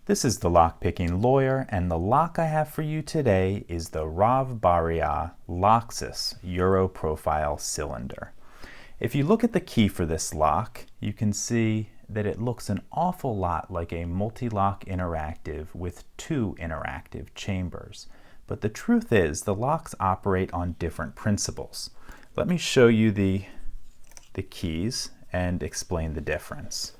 This is the lockpicking lawyer, and the lock I have for you today is the Rav Bariach Locxis Euro Profile cylinder. If you look at the key for this lock, you can see that it looks an awful lot like a multi-lock interactive with two interactive chambers. But the truth is, the locks operate on different principles. Let me show you the keys and explain the difference.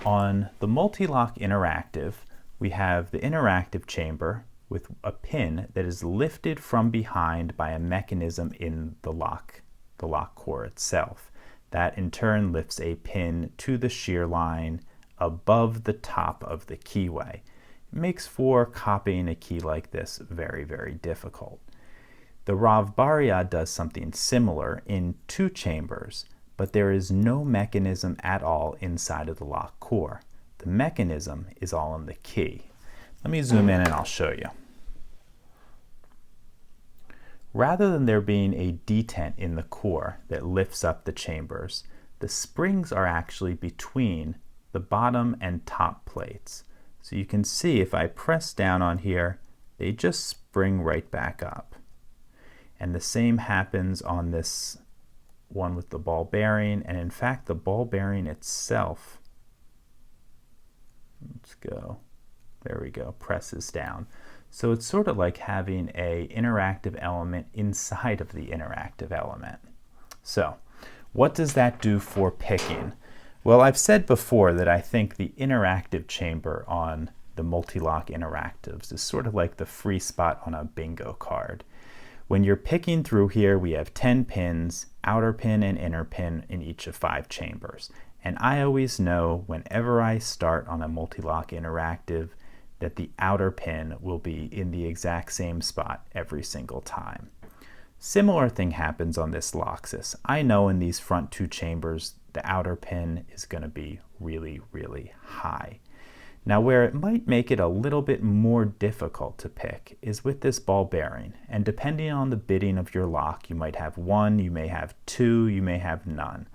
On the multi-lock interactive, we have the interactive chamber with a pin that is lifted from behind by a mechanism in the lock core itself. That in turn lifts a pin to the shear line above the top of the keyway. It makes for copying a key like this very, very difficult. The Rav Bariach does something similar in two chambers, but there is no mechanism at all inside of the lock core. The mechanism is all in the key. Let me zoom in and I'll show you. Rather than there being a detent in the core that lifts up the chambers, the springs are actually between the bottom and top plates. So you can see if I press down on here, they just spring right back up. And the same happens on this one with the ball bearing, and in fact the ball bearing itself, let's go, there we go, presses down. So it's sort of like having an interactive element inside of the interactive element. So what does that do for picking? Well, I've said before that I think the interactive chamber on the multi-lock interactives is sort of like the free spot on a bingo card. When you're picking through here, we have 10 pins, outer pin and inner pin in each of 5 chambers. And I always know whenever I start on a multi-lock interactive that the outer pin will be in the exact same spot every single time. Similar thing happens on this Locxis. I know in these front 2 chambers, the outer pin is going to be really, really high. Now where it might make it a little bit more difficult to pick is with this ball bearing, and depending on the bitting of your lock, you might have 1, you may have 2, you may have none.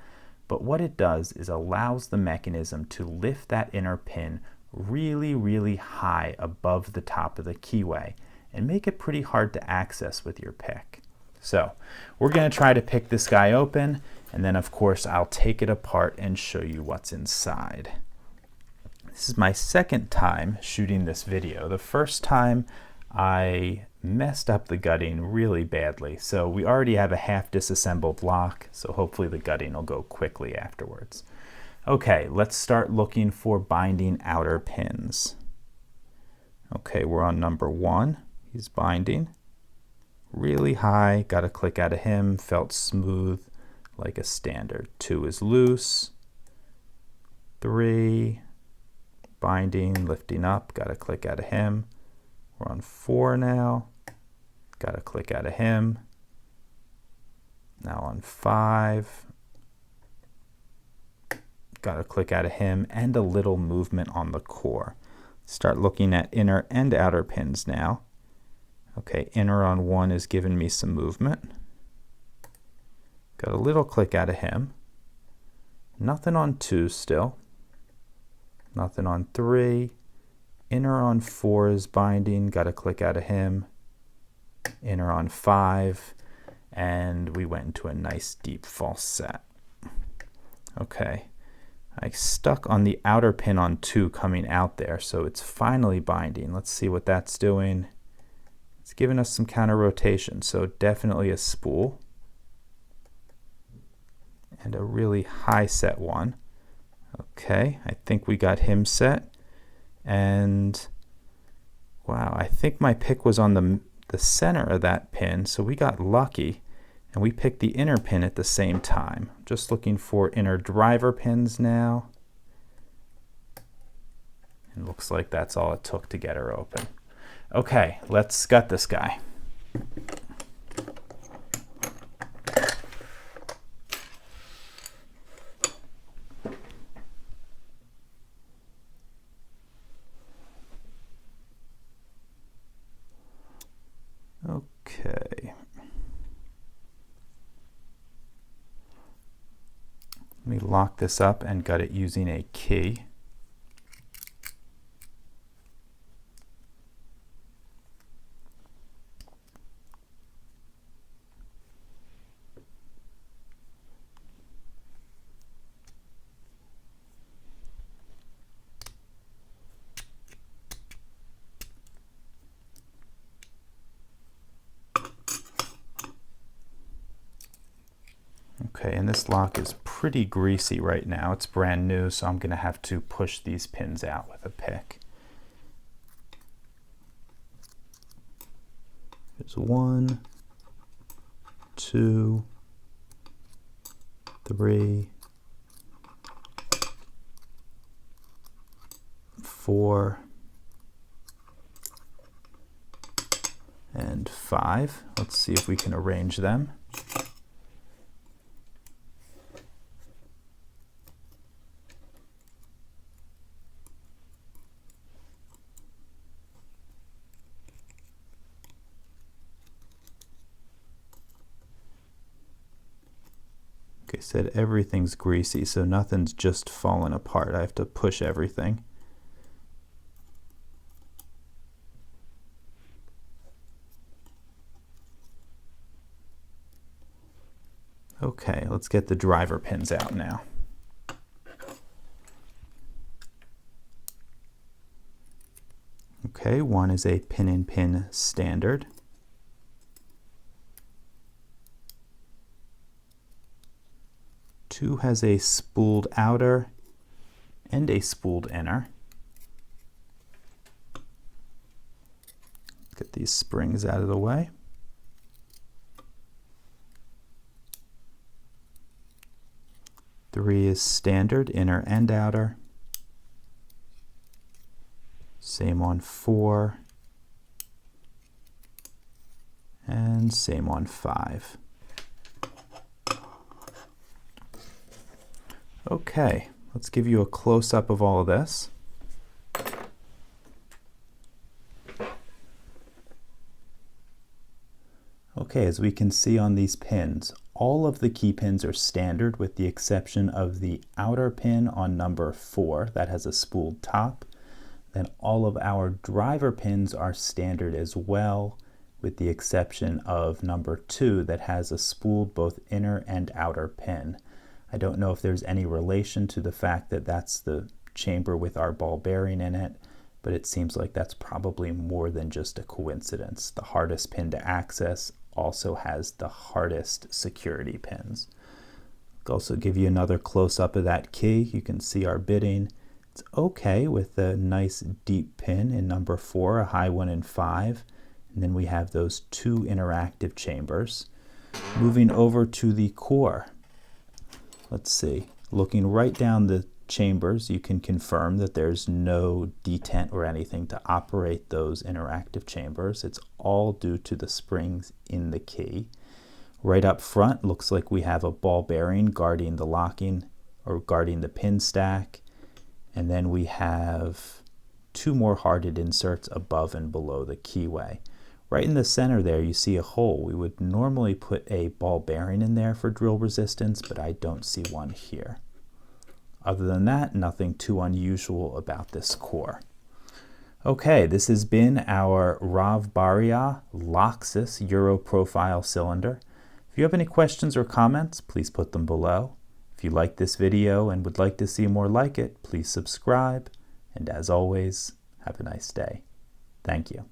But what it does is allows the mechanism to lift that inner pin really, really high above the top of the keyway and make it pretty hard to access with your pick. So we're going to try to pick this guy open, and then of course I'll take it apart and show you what's inside. This is my second time shooting this video. The first time I messed up the gutting really badly. So we already have a half disassembled lock, so hopefully the gutting will go quickly afterwards. Okay, let's start looking for binding outer pins. Okay, we're on number 1. He's binding. Really high, got a click out of him, felt smooth like a standard. 2 is loose. 3. Binding, lifting up, got a click out of him. We're on 4 now, got a click out of him. Now on 5, got a click out of him and a little movement on the core. Start looking at inner and outer pins now. Okay, inner on 1 is giving me some movement. Got a little click out of him. Nothing on 2 still. Nothing on 3. Inner on 4 is binding, got a click out of him. Inner on 5, and we went into a nice deep false set. Okay, I stuck on the outer pin on 2 coming out there, so it's finally binding. Let's see what that's doing. It's giving us some counter rotation, so definitely a spool. And a really high set one. Okay, I think we got him set, and wow, I think my pick was on the center of that pin, so we got lucky, and we picked the inner pin at the same time. Just looking for inner driver pins now. It looks like that's all it took to get her open. Okay, let's gut this guy. Okay. Let me lock this up and gut it using a key. Okay, and this lock is pretty greasy right now. It's brand new, so I'm going to have to push these pins out with a pick. There's 1, 2, 3, 4, and 5. Let's see if we can arrange them. Like I said, everything's greasy, so nothing's just falling apart. I have to push everything. Okay, let's get the driver pins out now. Okay, one is a pin-in-pin standard. Two has a spooled outer and a spooled inner. Get these springs out of the way. Three is standard, inner and outer. Same on 4. And same on 5. Okay, let's give you a close-up of all of this. Okay, as we can see on these pins, all of the key pins are standard with the exception of the outer pin on number 4 that has a spooled top. Then all of our driver pins are standard as well, with the exception of number 2 that has a spooled both inner and outer pin. I don't know if there's any relation to the fact that that's the chamber with our ball bearing in it, but it seems like that's probably more than just a coincidence. The hardest pin to access also has the hardest security pins. I'll also give you another close-up of that key. You can see our bitting. It's okay with a nice deep pin in number 4, a high one in 5, and then we have those 2 interactive chambers. Moving over to the core. Let's see, looking right down the chambers, you can confirm that there's no detent or anything to operate those interactive chambers. It's all due to the springs in the key. Right up front, looks like we have a ball bearing guarding the locking or guarding the pin stack. And then we have 2 more hearted inserts above and below the keyway. Right in the center there, you see a hole. We would normally put a ball bearing in there for drill resistance, but I don't see one here. Other than that, nothing too unusual about this core. Okay, this has been our Rav Bariach Locxis Euro Profile cylinder. If you have any questions or comments, please put them below. If you like this video and would like to see more like it, please subscribe. And as always, have a nice day. Thank you.